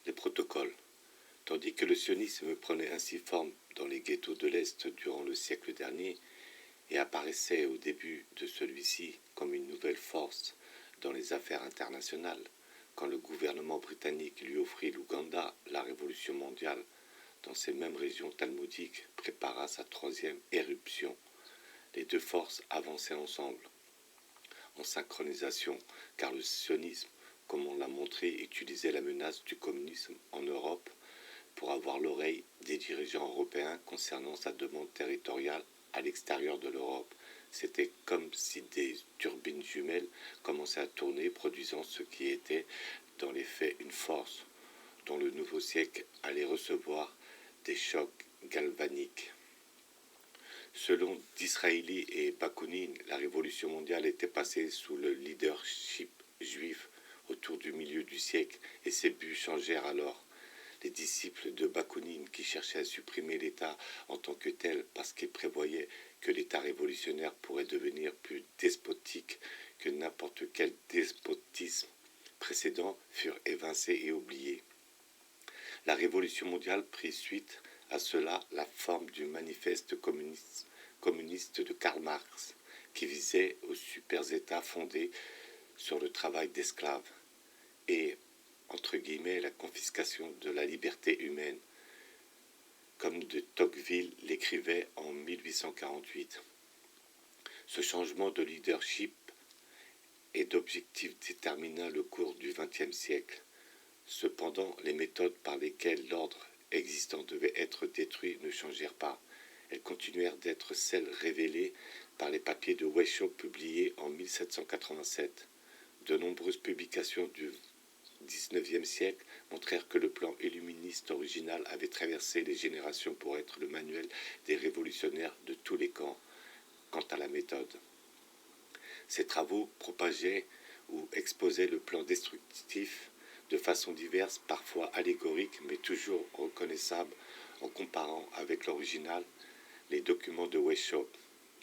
les protocoles. Tandis que le sionisme prenait ainsi forme dans les ghettos de l'Est durant le siècle dernier et apparaissait au début de celui-ci comme une nouvelle force dans les affaires internationales, quand le gouvernement britannique lui offrit l'Ouganda, la révolution mondiale, dans ces mêmes régions talmudiques, prépara sa troisième éruption. Les deux forces avançaient ensemble, en synchronisation, car le sionisme, comme on l'a montré, utilisait la menace du communisme en Europe pour avoir l'oreille des dirigeants européens concernant sa demande territoriale à l'extérieur de l'Europe. C'était comme si des turbines jumelles commençaient à tourner, produisant ce qui était dans les faits une force dont le nouveau siècle allait recevoir des chocs galvaniques. Selon Disraeli et Bakounine, la révolution mondiale était passée sous le leadership juif autour du milieu du siècle et ses buts changèrent alors. Les disciples de Bakounine, qui cherchaient à supprimer l'État en tant que tel parce qu'ils prévoyaient que l'État révolutionnaire pourrait devenir plus despotique que n'importe quel despotisme précédent, furent évincés et oubliés. La révolution mondiale prit suite à cela la forme du manifeste communiste de Karl Marx, qui visait aux super-États fondés sur le travail d'esclaves et, entre guillemets, la confiscation de la liberté humaine, comme de Tocqueville l'écrivait en 1848. Ce changement de leadership et d'objectif détermina le cours du XXe siècle. Cependant, les méthodes par lesquelles l'ordre existant devait être détruit ne changèrent pas. Elles continuèrent d'être celles révélées par les papiers de Weishaupt publiés en 1787. De nombreuses publications du XIXe siècle montrèrent que le plan illuministe original avait traversé les générations pour être le manuel des révolutionnaires de tous les camps. Quant à la méthode, ces travaux propageaient ou exposaient le plan destructif de façon diverse, parfois allégorique, mais toujours reconnaissable en comparant avec l'original, les documents de Weishaupt.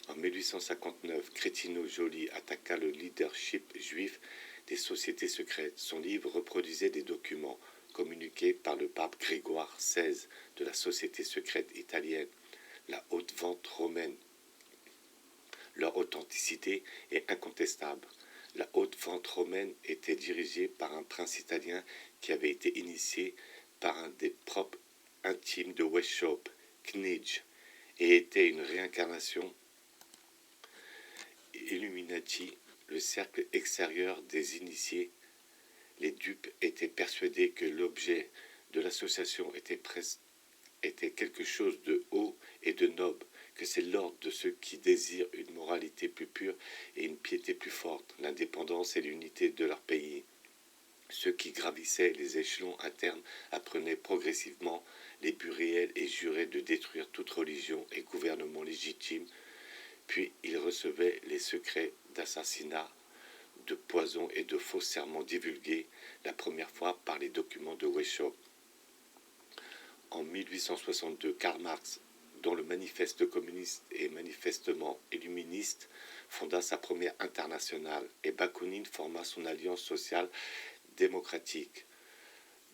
En 1859, Crétino-Joly attaqua le leadership juif des sociétés secrètes. Son livre reproduisait des documents communiqués par le pape Grégoire XVI de la société secrète italienne, la haute vente romaine. Leur authenticité est incontestable. La haute vente romaine était dirigée par un prince italien qui avait été initié par un des propres intimes de Weishaupt, Knige, et était une réincarnation Illuminati, le cercle extérieur des initiés. Les dupes étaient persuadés que l'objet de l'association était quelque chose de haut et de noble, que c'est l'ordre de ceux qui désirent une moralité plus pure et une piété plus forte, l'indépendance et l'unité de leur pays. Ceux qui gravissaient les échelons internes apprenaient progressivement les buts réels et juraient de détruire toute religion et gouvernement légitime, puis ils recevaient les secrets d'assassinat, de poison et de faux serments divulgués la première fois par les documents de Weishaupt. En 1862, Karl Marx, dont le manifeste communiste est manifestement illuministe, fonda sa première internationale et Bakounine forma son alliance sociale démocratique.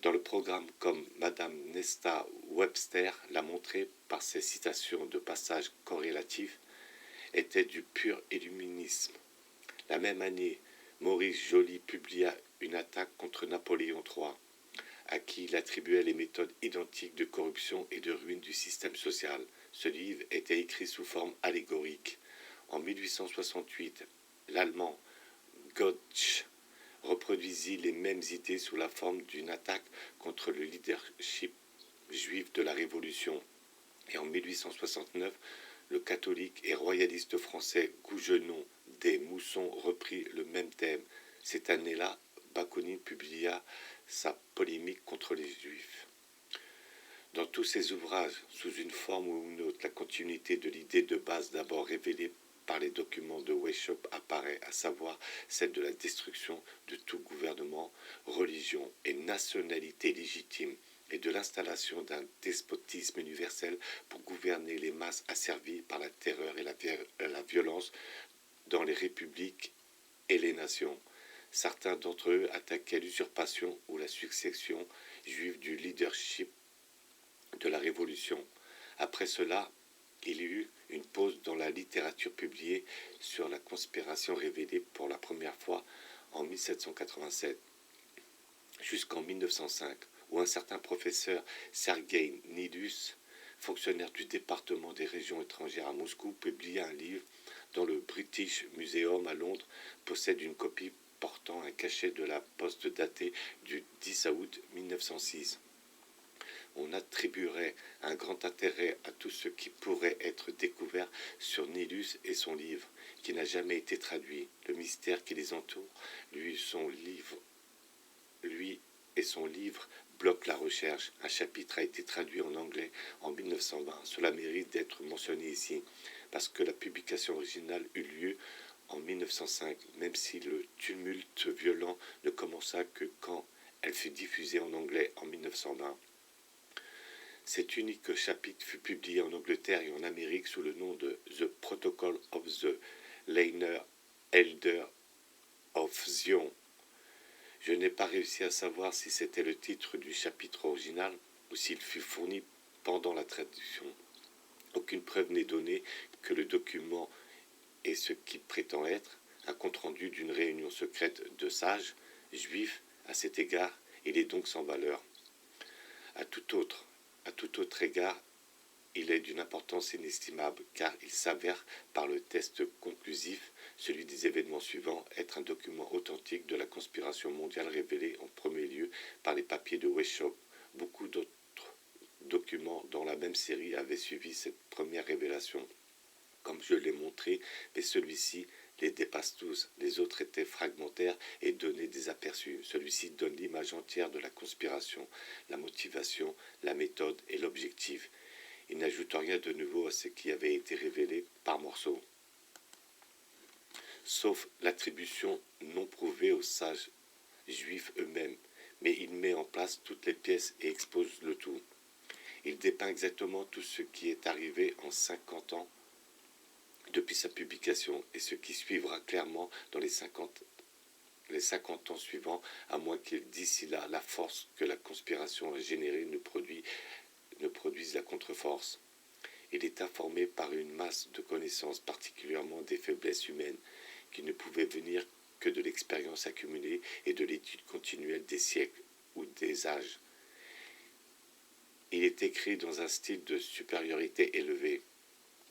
Dans le programme, comme Madame Nesta Webster l'a montré par ses citations de passages corrélatifs, était du pur illuminisme. La même année, Maurice Joly publia une attaque contre Napoléon III, à qui il attribuait les méthodes identiques de corruption et de ruine du système social. Ce livre était écrit sous forme allégorique. En 1868, l'Allemand Goethe reproduisit les mêmes idées sous la forme d'une attaque contre le leadership juif de la Révolution. Et en 1869, le catholique et royaliste français Gougenon des Moussons reprit le même thème. Cette année-là, Bakounine publia sa polémique contre les Juifs. Dans tous ses ouvrages, sous une forme ou une autre, la continuité de l'idée de base d'abord révélée par les documents de Weishaupt apparaît, à savoir celle de la destruction de tout gouvernement, religion et nationalité légitime, et de l'installation d'un despotisme universel pour gouverner les masses asservies par la terreur et la violence dans les républiques et les nations. Certains d'entre eux attaquaient l'usurpation ou la succession juive du leadership de la Révolution. Après cela, il y eut une pause dans la littérature publiée sur la conspiration révélée pour la première fois en 1787, jusqu'en 1905, où un certain professeur Sergei Nilus, fonctionnaire du département des régions étrangères à Moscou, publia un livre dont le British Museum à Londres possède une copie portant un cachet de la poste daté du 10 août 1906. On attribuerait un grand intérêt à tout ce qui pourrait être découvert sur Nilus et son livre, qui n'a jamais été traduit. Le mystère qui les entoure, lui et son livre bloquent la recherche. Un chapitre a été traduit en anglais en 1920. Cela mérite d'être mentionné ici, parce que la publication originale eut lieu en 1905, même si le tumulte violent ne commença que quand elle fut diffusée en anglais en 1920. Cet unique chapitre fut publié en Angleterre et en Amérique sous le nom de The Protocol of the Leiner Elder of Zion. Je n'ai pas réussi à savoir si c'était le titre du chapitre original ou s'il fut fourni pendant la traduction. Aucune preuve n'est donnée que le document est ce qu'il prétend être, un compte-rendu d'une réunion secrète de sages juifs. À cet égard, il est donc sans valeur. À tout autre égard, il est d'une importance inestimable, car il s'avère par le test conclusif, celui des événements suivants, être un document authentique de la conspiration mondiale révélée en premier lieu par les papiers de Weishaupt. Beaucoup d'autres documents dans la même série avaient suivi cette première révélation, comme je l'ai montré, mais celui-ci les dépasse tous. Les autres étaient fragmentaires et donnaient des aperçus. Celui-ci donne l'image entière de la conspiration, la motivation, la méthode et l'objectif. Il n'ajoute rien de nouveau à ce qui avait été révélé par morceaux, sauf l'attribution non prouvée aux sages juifs eux-mêmes, mais il met en place toutes les pièces et expose le tout. Il dépeint exactement tout ce qui est arrivé en 50 ans depuis sa publication et ce qui suivra clairement dans les 50 ans suivants, à moins que d'ici là la force que la conspiration a générée ne produise la contre-force. Il est informé par une masse de connaissances, particulièrement des faiblesses humaines, qui ne pouvaient venir que de l'expérience accumulée et de l'étude continuelle des siècles ou des âges. Il est écrit dans un style de supériorité élevée,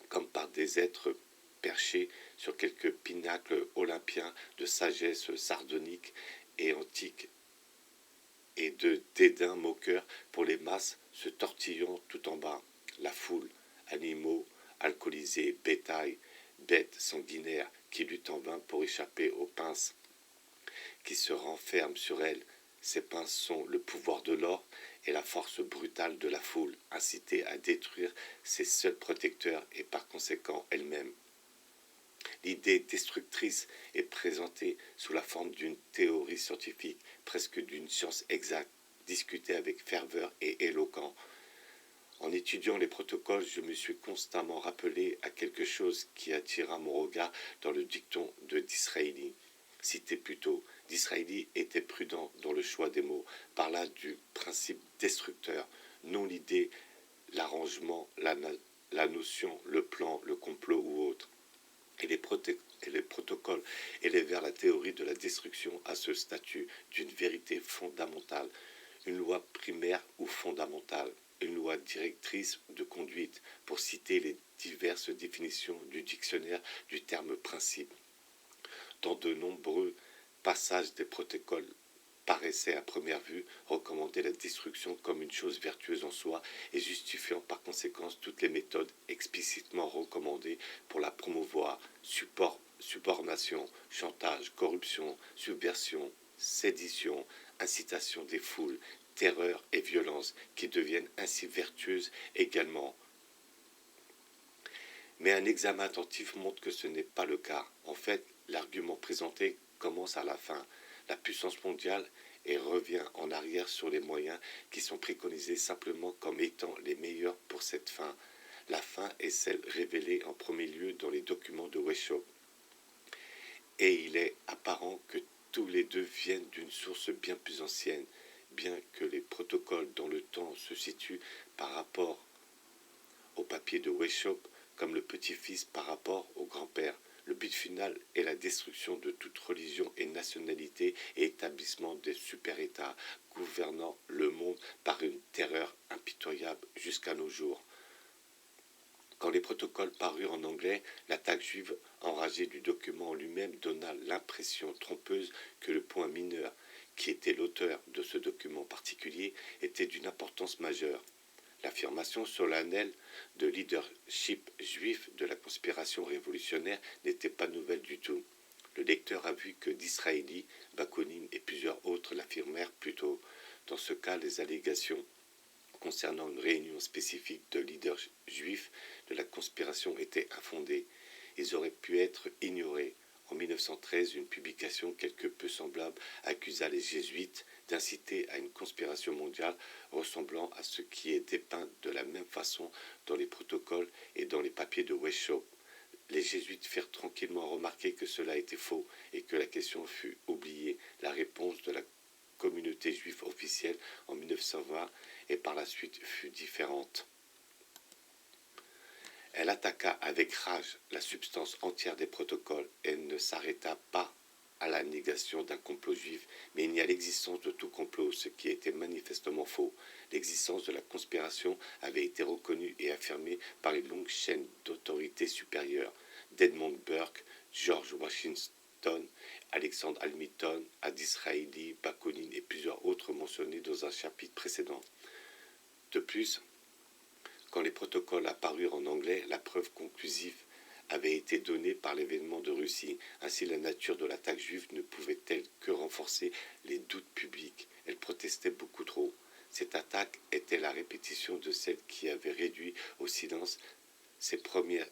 comme par des êtres perchés sur quelques pinacles olympiens de sagesse sardonique et antique, et de dédain moqueur pour les masses se tortillant tout en bas. La foule, animaux, alcoolisés, bétail, bêtes sanguinaires qui luttent en vain pour échapper aux pinces qui se renferment sur elles. Ces pinces sont le pouvoir de l'or et la force brutale de la foule, incitée à détruire ses seuls protecteurs et par conséquent elle-même. L'idée destructrice est présentée sous la forme d'une théorie scientifique, presque d'une science exacte, discutée avec ferveur et éloquent. En étudiant les protocoles, je me suis constamment rappelé à quelque chose qui attira mon regard dans le dicton de Disraeli, cité plus tôt. Disraeli était prudent dans le choix des mots, parla du principe destructeur, non l'idée, l'arrangement, la notion, le plan, le complot ou autre. Et les protocoles élevèrent la théorie de la destruction à ce statut d'une vérité fondamentale, une loi primaire ou fondamentale, une loi directrice de conduite, pour citer les diverses définitions du dictionnaire du terme principe. Dans de nombreux passages des protocoles paraissait à première vue recommander la destruction comme une chose vertueuse en soi et justifiant par conséquent toutes les méthodes explicitement recommandées pour la promouvoir: subornation, chantage, corruption, subversion, sédition, incitation des foules, terreur et violence, qui deviennent ainsi vertueuses également. Mais un examen attentif montre que ce n'est pas le cas. En fait, l'argument présenté commence à la fin. La puissance mondiale et revient en arrière sur les moyens qui sont préconisés simplement comme étant les meilleurs pour cette fin. La fin est celle révélée en premier lieu dans les documents de Weishaupt. Et il est apparent que tous les deux viennent d'une source bien plus ancienne, bien que les protocoles dans le temps se situent par rapport au papier de Weishaupt comme le petit-fils par rapport au grand-père. Le but final est la destruction de toute religion et nationalité et établissement des super-États gouvernant le monde par une terreur impitoyable jusqu'à nos jours. Quand les protocoles parurent en anglais, l'attaque juive enragée du document en lui-même donna l'impression trompeuse que le point mineur, qui était l'auteur de ce document particulier, était d'une importance majeure. L'affirmation solennelle de leadership juif de la conspiration révolutionnaire n'était pas nouvelle du tout. Le lecteur a vu que Disraeli, Bakounine et plusieurs autres l'affirmèrent plus tôt. Dans ce cas, les allégations concernant une réunion spécifique de leaders juifs de la conspiration étaient infondées. Ils auraient pu être ignorés. En 1913, une publication quelque peu semblable accusa les jésuites d'inciter à une conspiration mondiale ressemblant à ce qui est dépeint de la même façon dans les protocoles et dans les papiers de Weishaupt. Les jésuites firent tranquillement remarquer que cela était faux et que la question fut oubliée. La réponse de la communauté juive officielle en 1920 et par la suite fut différente. Elle attaqua avec rage la substance entière des protocoles et ne s'arrêta pas à la négation d'un complot juif, mais il y a l'existence de tout complot, ce qui était manifestement faux. L'existence de la conspiration avait été reconnue et affirmée par une longue chaîne d'autorités supérieures, d'Edmund Burke, George Washington, Alexander Hamilton, Disraeli, Bakounine et plusieurs autres mentionnés dans un chapitre précédent. De plus, quand les protocoles apparurent en anglais, la preuve conclusive avait été donnée par l'événement de Russie. Ainsi, la nature de l'attaque juive ne pouvait-elle que renforcer les doutes publics. Elle protestait beaucoup trop. Cette attaque était la répétition de celle qui avait réduit au silence ses premiers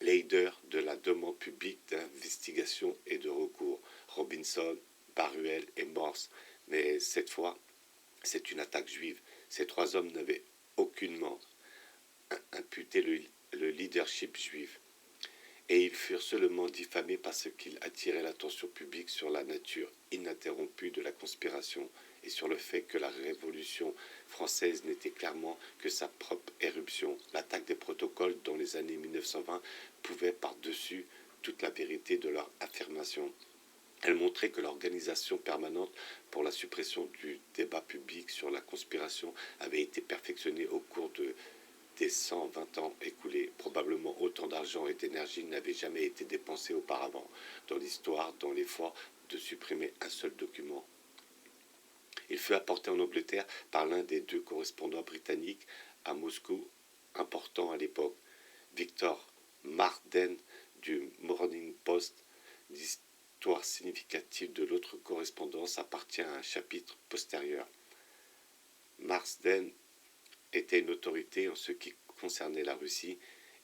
leaders de la demande publique d'investigation et de recours, Robinson, Baruel et Morse. Mais cette fois, c'est une attaque juive. Ces trois hommes n'avaient aucunement imputé le leadership juif. Et ils furent seulement diffamés parce qu'ils attiraient l'attention publique sur la nature ininterrompue de la conspiration et sur le fait que la Révolution française n'était clairement que sa propre éruption. L'attaque des protocoles dans les années 1920 pouvait par-dessus toute la vérité de leur affirmation. Elle montrait que l'organisation permanente pour la suppression du débat public sur la conspiration avait été perfectionnée au cours des 120 ans écoulés. Probablement autant d'argent et d'énergie n'avait jamais été dépensé auparavant dans l'histoire dans l'effort de supprimer un seul document. Il fut apporté en Angleterre par l'un des deux correspondants britanniques à Moscou, important à l'époque, Victor Marsden du Morning Post. L'histoire significative de l'autre correspondance appartient à un chapitre postérieur. Marsden était une autorité en ce qui concernait la Russie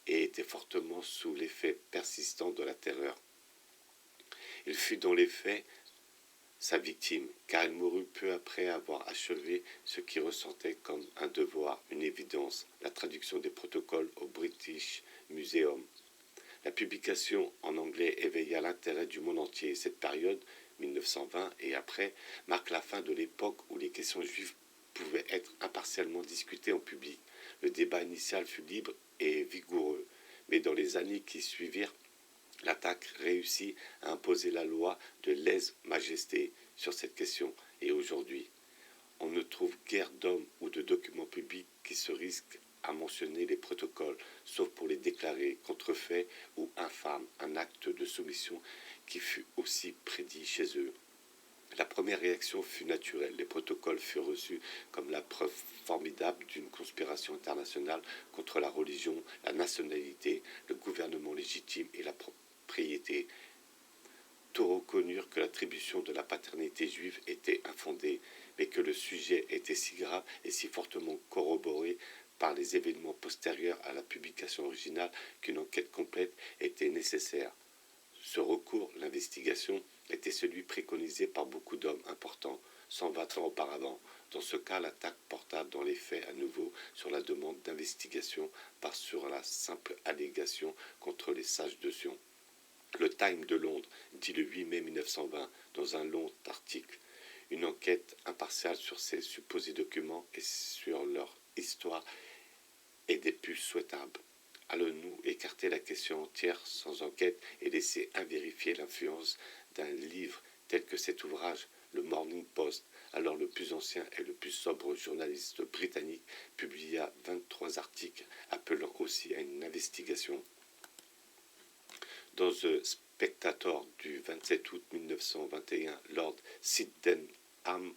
et était fortement sous l'effet persistant de la terreur. Il fut dans les faits sa victime, car il mourut peu après avoir achevé ce qu'il ressentait comme un devoir, une évidence, la traduction des protocoles au British Museum. La publication en anglais éveilla l'intérêt du monde entier. Cette période, 1920 et après, marque la fin de l'époque où les questions juives pouvaient être impartialement discutées en public. Le débat initial fut libre et vigoureux, mais dans les années qui suivirent, l'attaque réussit à imposer la loi de lèse-majesté sur cette question. Et aujourd'hui, on ne trouve guère d'hommes ou de documents publics qui se risquent à mentionner les protocoles, sauf pour les déclarer contrefaits ou infâmes, un acte de soumission qui fut aussi prédit chez eux. La première réaction fut naturelle. Les protocoles furent reçus comme la preuve formidable d'une conspiration internationale contre la religion, la nationalité, le gouvernement légitime et la propriété. Tous reconnurent que l'attribution de la paternité juive était infondée, mais que le sujet était si grave et si fortement corroboré par les événements postérieurs à la publication originale qu'une enquête complète était nécessaire. Ce recours, l'investigation, était celui préconisé par beaucoup d'hommes importants 120 ans auparavant. Dans ce cas, l'attaque porta dans les faits à nouveau sur la demande d'investigation, pas sur la simple allégation contre les sages de Sion. Le Time de Londres dit le 8 mai 1920 dans un long article: une enquête impartiale sur ces supposés documents et sur leur histoire est des plus souhaitables. Allons-nous écarter la question entière sans enquête et laisser invérifier l'influence d'un livre tel que cet ouvrage? Le Morning Post, alors le plus ancien et le plus sobre journaliste britannique, publia 23 articles appelant aussi à une investigation. Dans The Spectator du 27 août 1921, Lord Sydenham,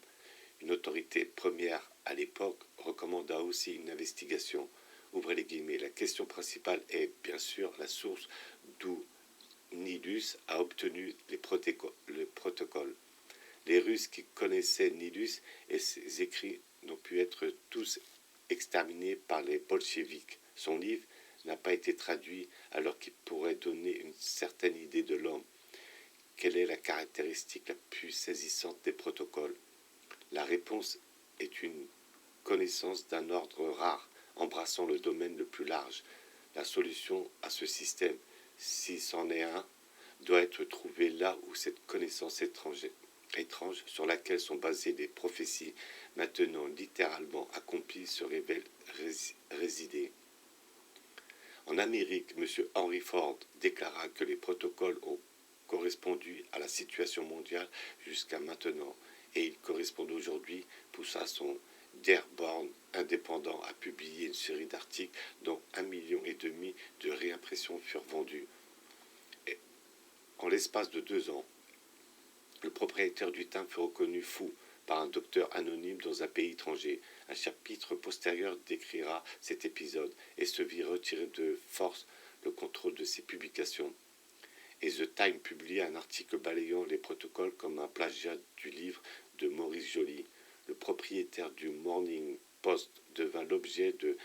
une autorité première à l'époque, recommanda aussi une investigation. Ouvrez les guillemets. La question principale est, bien sûr, la source d'où Nilus a obtenu le protocole. Les Russes qui connaissaient Nilus et ses écrits n'ont pu être tous exterminés par les bolcheviks. Son livre n'a pas été traduit alors qu'il pourrait donner une certaine idée de l'homme. Quelle est la caractéristique la plus saisissante des protocoles? La réponse est une connaissance d'un ordre rare, embrassant le domaine le plus large. La solution à ce système, si c'en est un, doit être trouvée là où cette connaissance étrange sur laquelle sont basées les prophéties maintenant littéralement accomplies se révèle résider. En Amérique, M. Henry Ford déclara que les protocoles ont correspondu à la situation mondiale jusqu'à maintenant, et ils correspondent aujourd'hui, poussa son Dearborn indépendant à publier une série d'articles dont 1,5 million de réimpressions furent vendues. Et en l'espace de 2 ans, le propriétaire du Time fut reconnu fou par un docteur anonyme dans un pays étranger. Un chapitre postérieur décrira cet épisode et se vit retirer de force le contrôle de ses publications. Et The Time publia un article balayant les protocoles comme un plagiat du livre de Maurice Joly. Le propriétaire du Morning Post devint l'objet de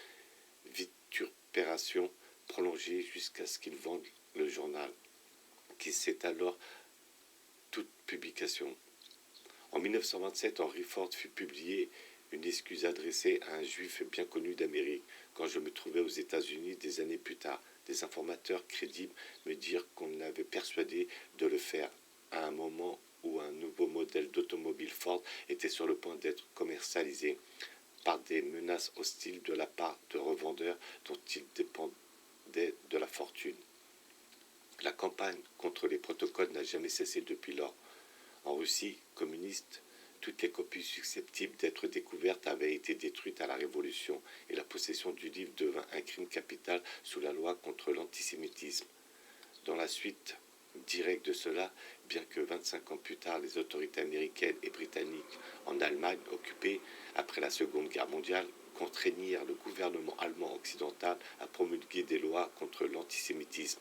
vitupérations prolongées jusqu'à ce qu'il vende le journal, qui s'est alors toute publication. En 1927, Henry Ford fit publier une excuse adressée à un juif bien connu d'Amérique. Quand je me trouvais aux États-Unis des années plus tard, des informateurs crédibles me dirent qu'on l'avait persuadé de le faire à un moment où un nouveau modèle d'automobile Ford était sur le point d'être commercialisé, par des menaces hostiles de la part de revendeurs dont il dépendait de la fortune. La campagne contre les protocoles n'a jamais cessé depuis lors. En Russie communiste, toutes les copies susceptibles d'être découvertes avaient été détruites à la Révolution, et la possession du livre devint un crime capital sous la loi contre l'antisémitisme. Dans la suite directe de cela, bien que 25 ans plus tard, les autorités américaines et britanniques en Allemagne, occupées après la Seconde Guerre mondiale, contraignirent le gouvernement allemand occidental à promulguer des lois contre l'antisémitisme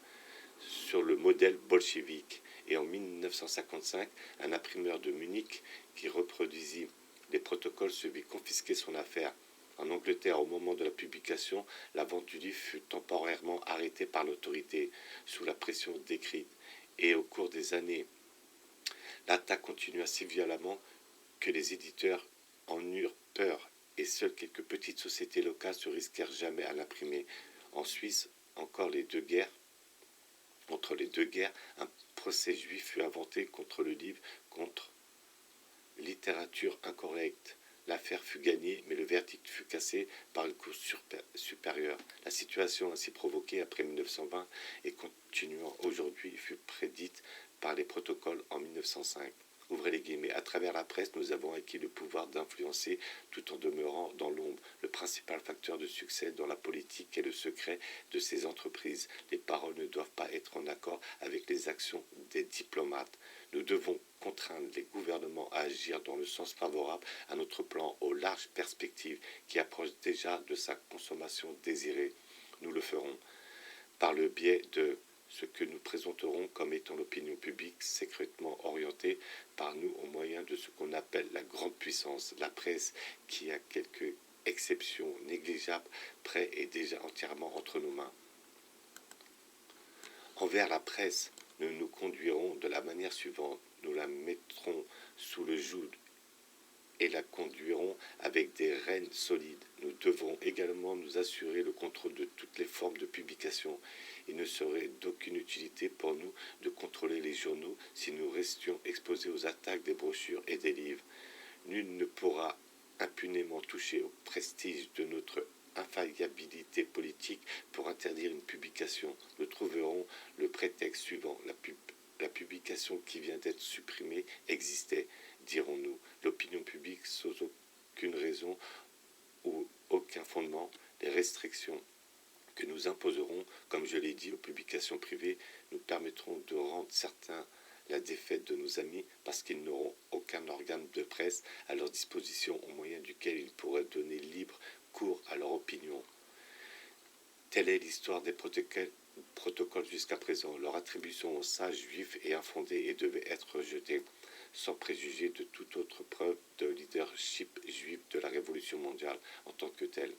sur le modèle bolchevique. Et en 1955, un imprimeur de Munich qui reproduisit les protocoles se vit confisquer son affaire. En Angleterre, au moment de la publication, la vente du livre fut temporairement arrêtée par l'autorité, sous la pression décrite. Et au cours des années, l'attaque continua si violemment que les éditeurs en eurent peur, et seules quelques petites sociétés locales se risquèrent jamais à l'imprimer. En Suisse, encore entre les deux guerres, un procès juif fut inventé contre le livre contre littérature incorrecte. L'affaire fut gagnée, mais le verdict fut cassé par une cour supérieure. La situation ainsi provoquée après 1920 et continuant aujourd'hui fut prédite par les protocoles en 1905. Ouvrez les guillemets. À travers la presse, nous avons acquis le pouvoir d'influencer tout en demeurant dans l'ombre. Le principal facteur de succès dans la politique est le secret de ces entreprises. Les paroles ne doivent pas être en accord avec les actions des diplomates. Nous devons contraindre les gouvernements à agir dans le sens favorable à notre plan aux larges perspectives qui approche déjà de sa consommation désirée. Nous le ferons par le biais de ce que nous présenterons comme étant l'opinion publique secrètement orientée par nous au moyen de ce qu'on appelle la grande puissance, la presse, qui à quelques exceptions négligeables près est déjà entièrement entre nos mains. Envers la presse, nous nous conduirons de la manière suivante. Nous la mettrons sous le joug et la conduirons avec des rênes solides. Nous devrons également nous assurer le contrôle de toutes les formes de publication. Il ne serait d'aucune utilité pour nous de contrôler les journaux si nous restions exposés aux attaques des brochures et des livres. Nul ne pourra impunément toucher au prestige de notre infaillibilité politique pour interdire une publication. Nous trouverons le prétexte suivant. La publication qui vient d'être supprimée existait, dirons-nous. L'opinion publique, sans aucune raison ou aucun fondement, les restrictions que nous imposerons, comme je l'ai dit, aux publications privées, nous permettront de rendre certains la défaite de nos amis parce qu'ils n'auront aucun organe de presse à leur disposition au moyen duquel ils pourraient donner libre cours à leur opinion. Telle est l'histoire des protocoles jusqu'à présent. Leur attribution aux sages juifs est infondée et devait être rejetée, sans préjuger de toute autre preuve de leadership juif de la Révolution mondiale en tant que telle.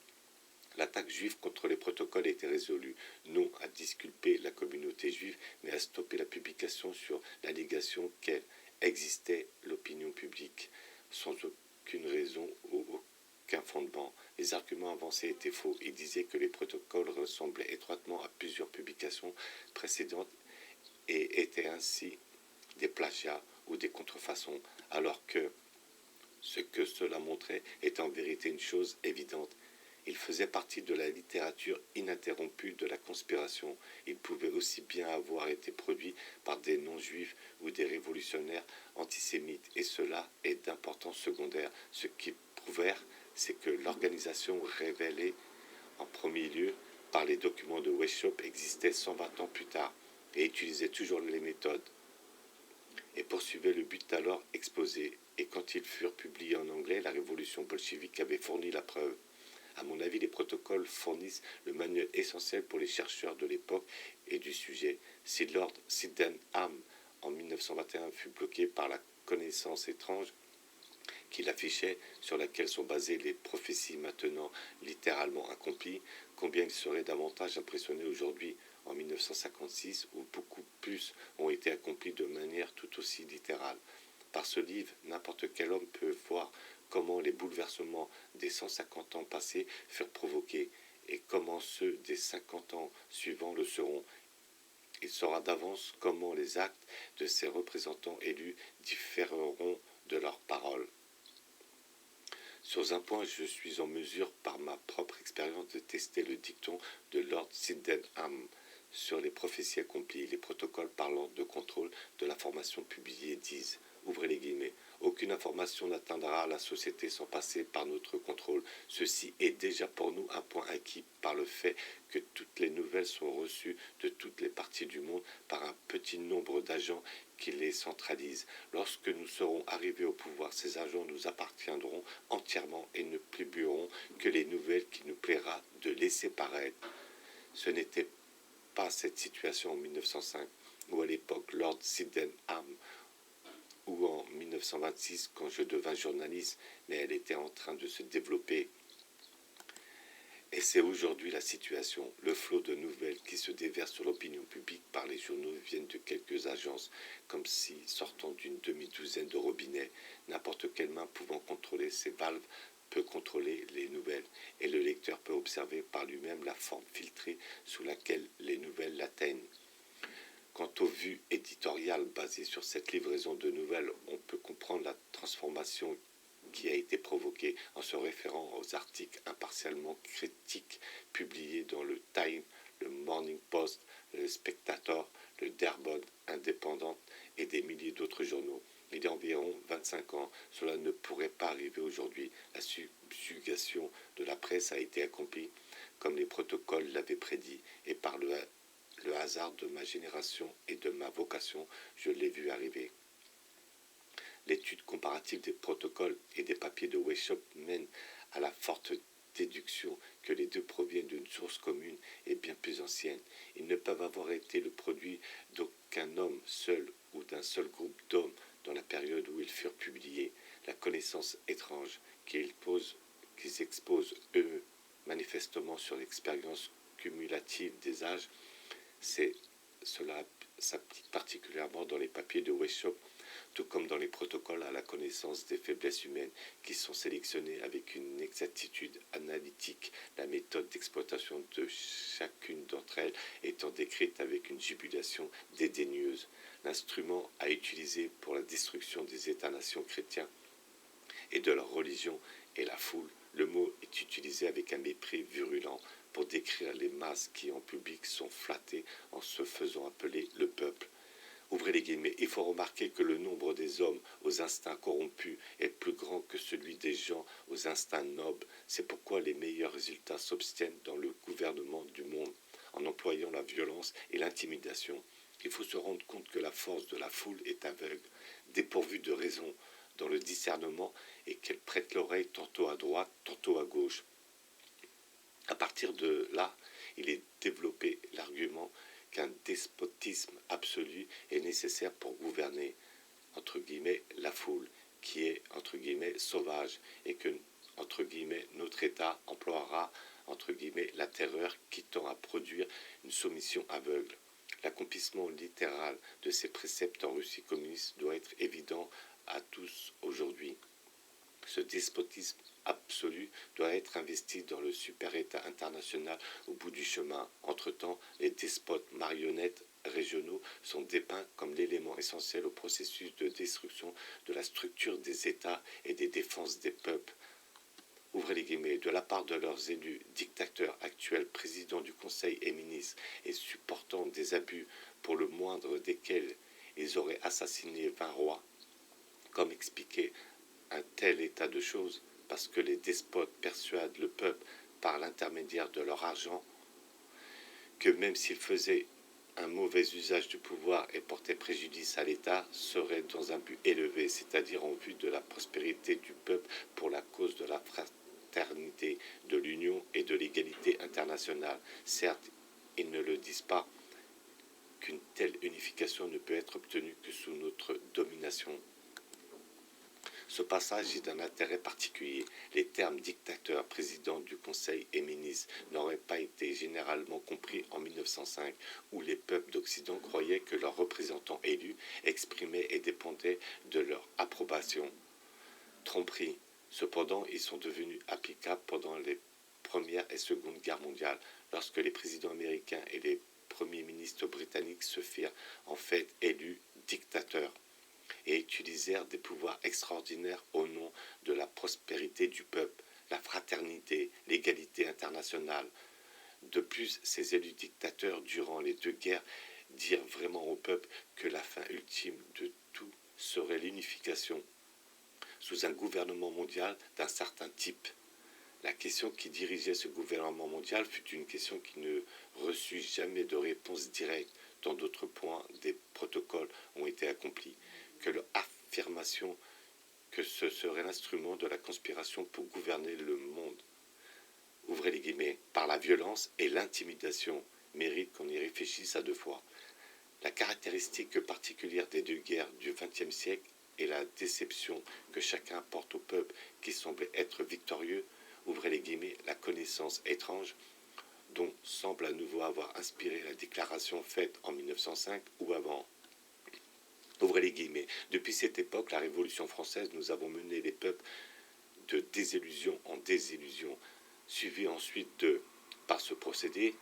L'attaque juive contre les protocoles était résolue, non à disculper la communauté juive, mais à stopper la publication sur l'allégation qu'elle existait l'opinion publique, sans aucune raison ou aucun fondement. Les arguments avancés étaient faux. Ils disaient que les protocoles ressemblaient étroitement à plusieurs publications précédentes et étaient ainsi des plagiats ou des contrefaçons, alors que ce que cela montrait est en vérité une chose évidente. Il faisait partie de la littérature ininterrompue de la conspiration. Il pouvait aussi bien avoir été produit par des non-juifs ou des révolutionnaires antisémites, et cela est d'importance secondaire. Ce qu'ils prouvèrent, c'est que l'organisation révélée en premier lieu par les documents de Weishaupt existait 120 ans plus tard et utilisait toujours les méthodes et poursuivait le but alors exposé. Et quand ils furent publiés en anglais, la révolution bolchevique avait fourni la preuve. À mon avis, les protocoles fournissent le manuel essentiel pour les chercheurs de l'époque et du sujet. Si Lord Sydenham, en 1921, fut bloqué par la connaissance étrange qu'il affichait, sur laquelle sont basées les prophéties maintenant littéralement accomplies, combien il serait davantage impressionné aujourd'hui, en 1956, où beaucoup plus ont été accomplis de manière tout aussi littérale. Par ce livre, n'importe quel homme peut voir comment les bouleversements des 150 ans passés furent provoqués et comment ceux des 50 ans suivants le seront. Il saura d'avance comment les actes de ses représentants élus différeront de leurs paroles. Sur un point, je suis en mesure, par ma propre expérience, de tester le dicton de Lord Sydenham sur les prophéties accomplies. Les protocoles parlant de contrôle de l'information publiée disent, ouvrez les guillemets, aucune information n'atteindra la société sans passer par notre contrôle. Ceci est déjà pour nous un point acquis par le fait que toutes les nouvelles sont reçues de toutes les parties du monde par un petit nombre d'agents qui les centralisent. Lorsque nous serons arrivés au pouvoir, ces agents nous appartiendront entièrement et ne publieront que les nouvelles qu'il nous plaira de laisser paraître. Ce n'était pas cette situation en 1905 ou à l'époque Lord Sydenham ou en 1926 quand je devins journaliste, mais elle était en train de se développer. Et c'est aujourd'hui la situation. Le flot de nouvelles qui se déverse sur l'opinion publique par les journaux viennent de quelques agences, comme si sortant d'une demi-douzaine de robinets. N'importe quelle main pouvant contrôler ces valves peut contrôler les nouvelles, et le lecteur peut observer par lui-même la forme filtrée sous laquelle les nouvelles l'atteignent. Quant aux vues éditoriales basées sur cette livraison de nouvelles, on peut comprendre la transformation qui a été provoquée en se référant aux articles impartialement critiques publiés dans le Time, le Morning Post, le Spectator, le Derbon Indépendant et des milliers d'autres journaux. Il y a environ 25 ans, cela ne pourrait pas arriver aujourd'hui. La subjugation de la presse a été accomplie comme les protocoles l'avaient prédit, et par le hasard de ma génération et de ma vocation, je l'ai vu arriver. L'étude comparative des protocoles et des papiers de Weishaupt mène à la forte déduction que les deux proviennent d'une source commune et bien plus ancienne. Ils ne peuvent avoir été le produit d'aucun homme seul ou d'un seul groupe d'hommes dans la période où ils furent publiés. La connaissance étrange qu'ils exposent eux manifestement sur l'expérience cumulative des âges, cela s'applique particulièrement dans les papiers de Weishaupt. tout comme dans les protocoles à la connaissance des faiblesses humaines qui sont sélectionnés avec une exactitude analytique, la méthode d'exploitation de chacune d'entre elles étant décrite avec une jubulation dédaigneuse. L'instrument à utiliser pour la destruction des États-nations chrétiens et de leur religion est la foule. Le mot est utilisé avec un mépris virulent pour décrire les masses qui en public sont flattées en se faisant appeler le peuple. Ouvrez les guillemets, il faut remarquer que le nombre des hommes aux instincts corrompus est plus grand que celui des gens aux instincts nobles. C'est pourquoi les meilleurs résultats s'obtiennent dans le gouvernement du monde, en employant la violence et l'intimidation. Il faut se rendre compte que la force de la foule est aveugle, dépourvue de raison dans le discernement et qu'elle prête l'oreille tantôt à droite, tantôt à gauche. À partir de là, il est développé l'argument qu'un despotisme absolu est nécessaire pour gouverner, entre guillemets, la foule, qui est, entre guillemets, sauvage, et que, entre guillemets, notre État emploiera, entre guillemets, la terreur qui tend à produire une soumission aveugle. L'accomplissement littéral de ces préceptes en Russie communiste doit être évident à tous aujourd'hui. Ce despotisme absolu doit être investi dans le super-État international au bout du chemin. Entre-temps, les despotes marionnettes régionaux sont dépeints comme l'élément essentiel au processus de destruction de la structure des États et des défenses des peuples. Ouvrez les guillemets, de la part de leurs élus, dictateurs actuels, présidents du Conseil et ministres, et supportant des abus pour le moindre desquels ils auraient assassiné 20 rois, comme expliqué un tel état de choses, parce que les despotes persuadent le peuple par l'intermédiaire de leur argent que même s'ils faisaient un mauvais usage du pouvoir et portaient préjudice à l'État, serait dans un but élevé, c'est-à-dire en vue de la prospérité du peuple pour la cause de la fraternité, de l'union et de l'égalité internationale. Certes, ils ne le disent pas qu'une telle unification ne peut être obtenue que sous notre domination. Ce passage est d'un intérêt particulier. Les termes dictateur, président du Conseil et ministre n'auraient pas été généralement compris en 1905, où les peuples d'Occident croyaient que leurs représentants élus exprimaient et dépendaient de leur approbation. Tromperie. Cependant, ils sont devenus applicables pendant les Première et Seconde Guerres mondiales, lorsque les présidents américains et les premiers ministres britanniques se firent en fait élus dictateurs et utilisèrent des pouvoirs extraordinaires au nom de la prospérité du peuple, la fraternité, l'égalité internationale. De plus, ces élus dictateurs, durant les deux guerres, dirent vraiment au peuple que la fin ultime de tout serait l'unification sous un gouvernement mondial d'un certain type. La question qui dirigeait ce gouvernement mondial fut une question qui ne reçut jamais de réponse directe. Dans d'autres points, des protocoles ont été accomplis, que l'affirmation que ce serait l'instrument de la conspiration pour gouverner le monde, ouvrez les guillemets, par la violence et l'intimidation, mérite qu'on y réfléchisse à deux fois. La caractéristique particulière des deux guerres du XXe siècle est la déception que chacun porte au peuple qui semblait être victorieux, ouvrez les guillemets, la connaissance étrange dont semble à nouveau avoir inspiré la déclaration faite en 1905 ou avant. Ouvrez les guillemets. Depuis cette époque, la Révolution française, nous avons mené les peuples de désillusion en désillusion, suivi ensuite de, par ce procédé,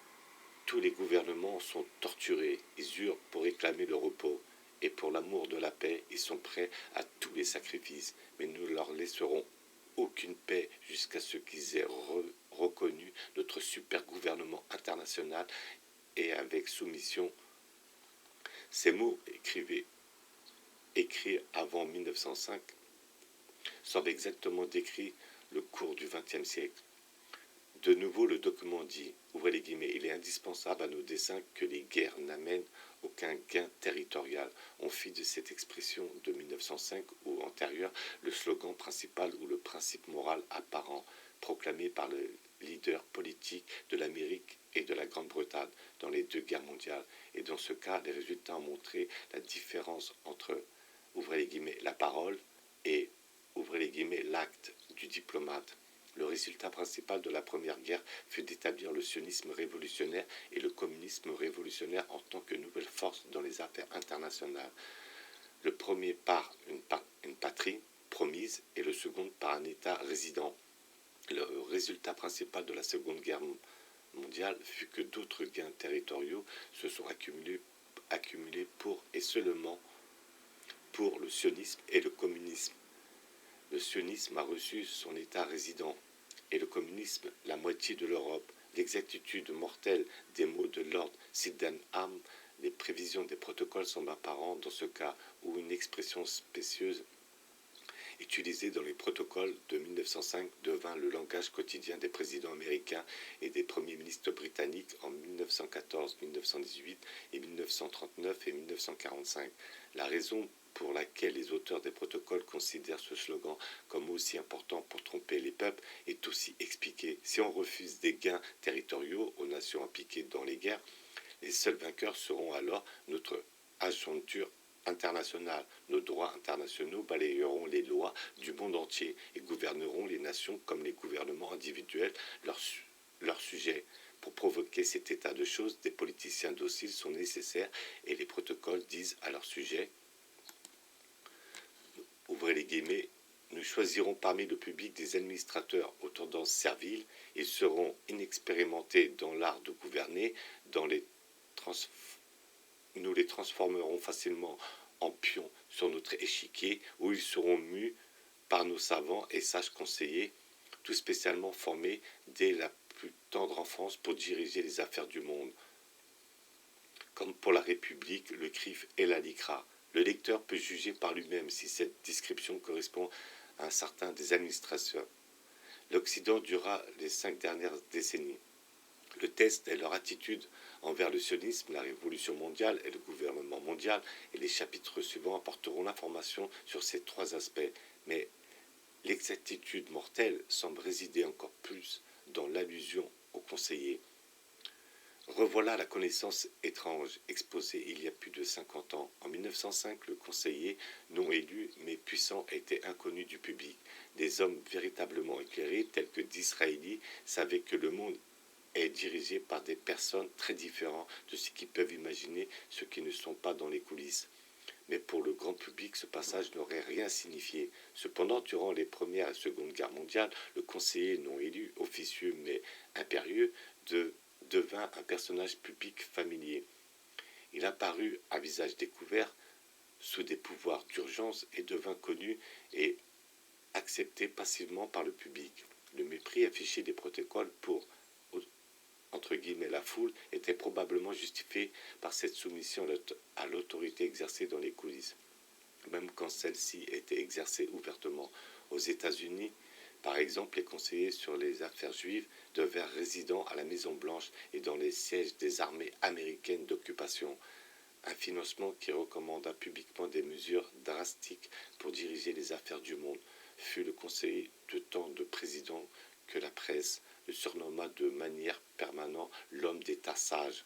tous les gouvernements sont torturés, ils hurlent pour réclamer le repos, et pour l'amour de la paix, ils sont prêts à tous les sacrifices, mais nous ne leur laisserons aucune paix jusqu'à ce qu'ils aient reconnu notre super gouvernement international et avec soumission. Ces mots écrits avant 1905 semblent exactement décrire le cours du XXe siècle. De nouveau, le document dit, ouvrez les guillemets, il est indispensable à nos desseins que les guerres n'amènent aucun gain territorial. On fit de cette expression de 1905 ou antérieure le slogan principal ou le principe moral apparent, proclamé par le leader politique de l'Amérique et de la Grande-Bretagne dans les deux guerres mondiales. Et dans ce cas, les résultats ont montré la différence entre, ouvrez les guillemets, la parole et, ouvrez les guillemets, l'acte du diplomate. Le résultat principal de la Première Guerre fut d'établir le sionisme révolutionnaire et le communisme révolutionnaire en tant que nouvelle force dans les affaires internationales. le premier par une patrie promise et le second par un État résident. Le résultat principal de la Seconde Guerre mondiale fut que d'autres gains territoriaux se sont accumulés pour et seulement pour le sionisme et le communisme. Le sionisme a reçu son État résident et le communisme la moitié de l'Europe. L'exactitude mortelle des mots de Lord Sydenham, les prévisions des protocoles semblent apparentes dans ce cas où une expression spécieuse utilisée dans les protocoles de 1905 devint le langage quotidien des présidents américains et des premiers ministres britanniques en 1914, 1918 et 1939 et 1945. La raison pour laquelle les auteurs des protocoles considèrent ce slogan comme aussi important pour tromper les peuples est aussi expliquée. Si on refuse des gains territoriaux aux nations impliquées dans les guerres, les seuls vainqueurs seront alors notre agenture internationale. Nos droits internationaux balayeront les lois du monde entier et gouverneront les nations comme les gouvernements individuels leurs sujets. Pour provoquer cet état de choses, des politiciens dociles sont nécessaires et les protocoles disent à leur sujet, ouvrez les guillemets, nous choisirons parmi le public des administrateurs aux tendances serviles. Ils seront inexpérimentés dans l'art de gouverner, nous les transformerons facilement en pions sur notre échiquier, où ils seront mus par nos savants et sages conseillers, tout spécialement formés dès la plus tendre enfance pour diriger les affaires du monde. Comme pour la République, le CRIF et la LICRA. Le lecteur peut juger par lui-même si cette description correspond à un certain des administrateurs. L'Occident dura les 5 dernières décennies. Le test est leur attitude envers le sionisme, la révolution mondiale et le gouvernement mondial, et les chapitres suivants apporteront l'information sur ces 3 aspects. Mais l'exactitude mortelle semble résider encore plus dans l'allusion aux conseillers. Revoilà la connaissance étrange, exposée il y a plus de 50 ans. En 1905, le conseiller, non élu mais puissant, était inconnu du public. Des hommes véritablement éclairés, tels que Disraeli, savaient que le monde est dirigé par des personnes très différentes de ce qu'ils peuvent imaginer, ceux qui ne sont pas dans les coulisses. Mais pour le grand public, ce passage n'aurait rien signifié. Cependant, durant les Premières et Secondes Guerres mondiales, le conseiller non élu, officieux mais impérieux, devint un personnage public familier. Il apparut à visage découvert, sous des pouvoirs d'urgence, et devint connu et accepté passivement par le public. Le mépris affiché des protocoles pour entre guillemets la foule était probablement justifié par cette soumission à l'autorité exercée dans les coulisses, même quand celle-ci était exercée ouvertement. Aux États-Unis, par exemple, les conseillers sur les affaires juives devinrent résidents à la Maison-Blanche et dans les sièges des armées américaines d'occupation. Un financement qui recommanda publiquement des mesures drastiques pour diriger les affaires du monde fut le conseiller de tant de présidents que la presse le surnomma de manière permanente l'homme d'État sage.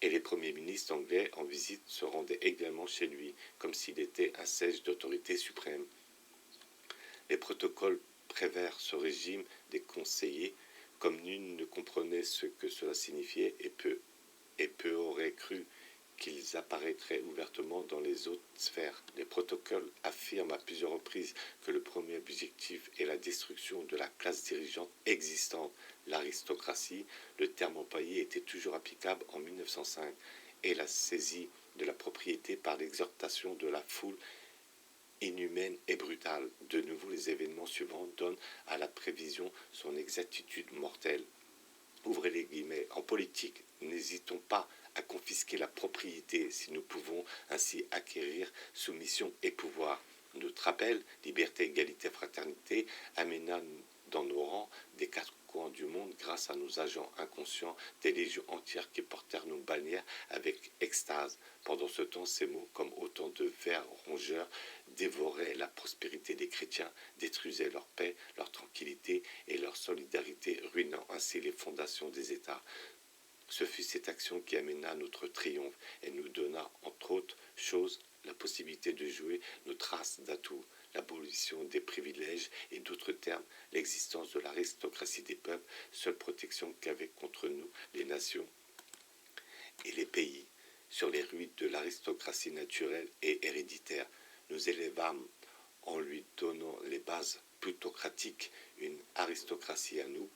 Et les premiers ministres anglais en visite se rendaient également chez lui, comme s'il était un siège d'autorité suprême. Les protocoles prévinrent ce régime des conseillers, comme nul ne comprenait ce que cela signifiait et peu auraient cru qu'ils apparaîtraient ouvertement dans les autres sphères. Les protocoles affirment à plusieurs reprises que le premier objectif est la destruction de la classe dirigeante existante, l'aristocratie. Le terme employé était toujours applicable en 1905, et la saisie de la propriété par l'exhortation de la foule inhumaine et brutale. De nouveau, les événements suivants donnent à la prévision son exactitude mortelle. Ouvrez les guillemets. En politique, n'hésitons pas à confisquer la propriété si nous pouvons ainsi acquérir soumission et pouvoir. Notre appel, liberté, égalité, fraternité, amène dans nos rangs des 4 coins du monde grâce à nos agents inconscients, des légions entières qui portèrent nos bannières avec extase. Pendant ce temps, ces mots, comme autant de vers rongeurs, dévoraient la prospérité des chrétiens, détruisaient leur paix, leur tranquillité et leur solidarité, ruinant ainsi les fondations des États. Ce fut cette action qui amena notre triomphe et nous donna, entre autres choses, la possibilité de jouer notre race d'atouts, l'abolition des privilèges et d'autres termes, l'existence de l'aristocratie des peuples, seule protection qu'avaient contre nous les nations et les pays. sur les ruines de l'aristocratie naturelle et héréditaire. Nous élevâmes, en lui donnant les bases plutocratiques, une aristocratie à nous,